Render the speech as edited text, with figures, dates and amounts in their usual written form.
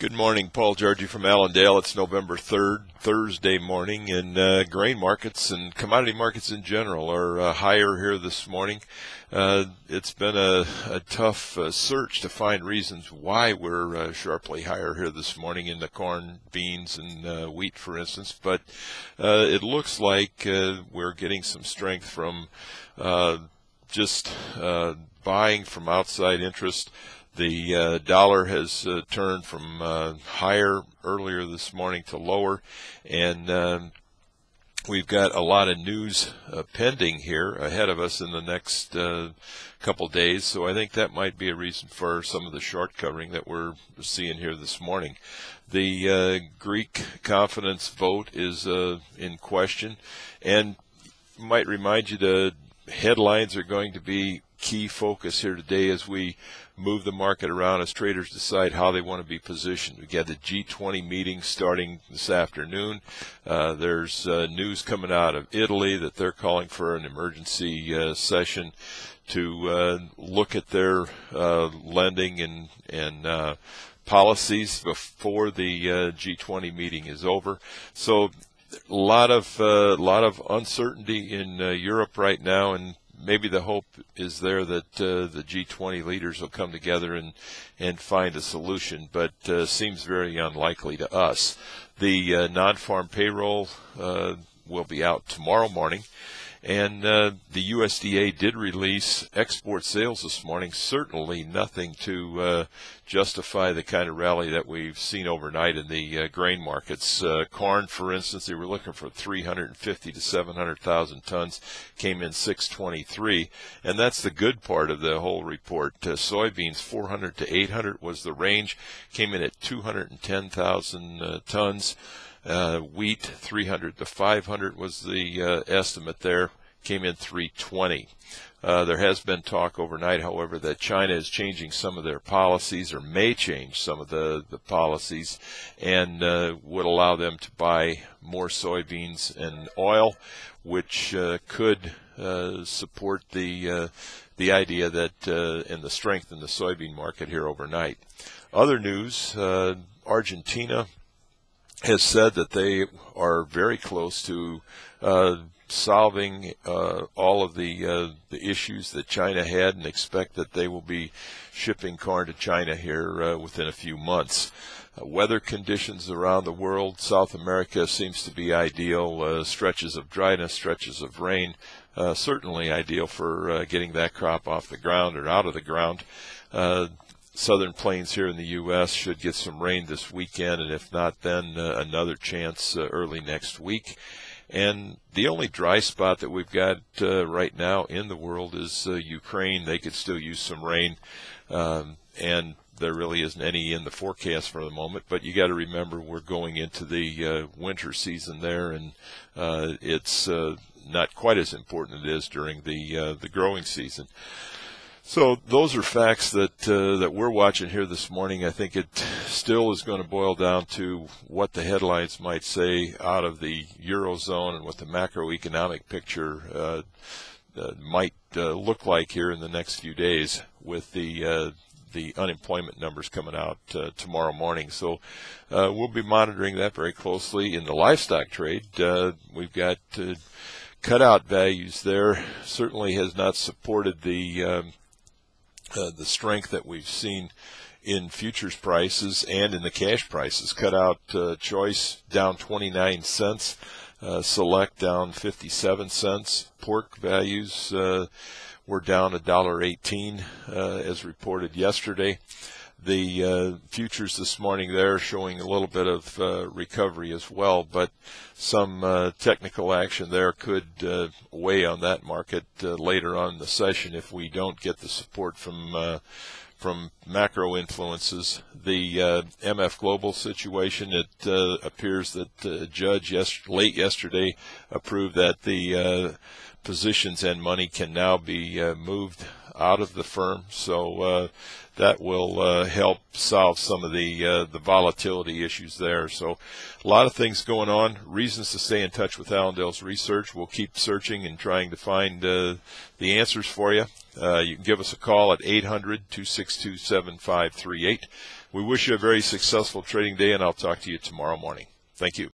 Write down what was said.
Good morning, Paul Georgie from Allendale. It's November 3rd, Thursday morning, and grain markets and commodity markets in general are higher here this morning. It's been a tough search to find reasons why we're sharply higher here this morning in the corn, beans, and wheat, for instance, but it looks like we're getting some strength from just buying from outside interest. The dollar has turned from higher earlier this morning to lower, and we've got a lot of news pending here ahead of us in the next couple days, so I think that might be a reason for some of the short covering that we're seeing here this morning. The Greek confidence vote is in question, and might remind you the headlines are going to be key focus here today as we move the market around, as traders decide how they want to be positioned. We got the G20 meeting starting this afternoon. There's news coming out of Italy that they're calling for an emergency session to look at their lending and policies before the G20 meeting is over. So a lot of uncertainty in Europe right now, and maybe the hope is there that the G20 leaders will come together and find a solution, but seems very unlikely to us. The non-farm payroll will be out tomorrow morning, and the USDA did release export sales this morning. Certainly nothing to justify the kind of rally that we've seen overnight in the grain markets. Corn, for instance, they were looking for 350 to 700,000 tons, came in 623, and that's the good part of the whole report. Soybeans, 400 to 800 was the range, came in at 210,000 tons. Wheat, 300 to 500 was the estimate there, came in 320. There has been talk overnight, however, that China is changing some of their policies, or may change some of the policies, and would allow them to buy more soybeans and oil, which could support the idea that and the strength in the soybean market here overnight. Other news, Argentina has said that they are very close to solving all of the issues that China had, and expect that they will be shipping corn to China here within a few months. Weather conditions around the world, South America seems to be ideal. Stretches of dryness, stretches of rain, certainly ideal for getting that crop off the ground or out of the ground. Southern plains here in the U.S. should get some rain this weekend, and if not, then another chance early next week. And the only dry spot that we've got right now in the world is Ukraine. They could still use some rain, and there really isn't any in the forecast for the moment. But you got to remember we're going into the winter season there, and it's not quite as important as it is during the growing season. So those are facts that that we're watching here this morning. I think it still is going to boil down to what the headlines might say out of the Eurozone and what the macroeconomic picture might look like here in the next few days, with the unemployment numbers coming out tomorrow morning. So we'll be monitoring that very closely. In the livestock trade, we've got cutout values there. Certainly has not supported the strength that we've seen in futures prices and in the cash prices. Cutout choice down 29 cents, select down 57 cents. Pork values were down $1.18 as reported yesterday. The futures this morning there showing a little bit of recovery as well, but some technical action there could weigh on that market later on in the session if we don't get the support from macro influences. The MF Global situation, it appears that a judge late yesterday approved that the positions and money can now be moved out of the firm, so that will help solve some of the volatility issues there. So a lot of things going on, reasons to stay in touch with Allendale's research. We'll keep searching and trying to find the answers for you. You can give us a call at 800-262-7538. We wish you a very successful trading day, and I'll talk to you tomorrow morning. Thank you.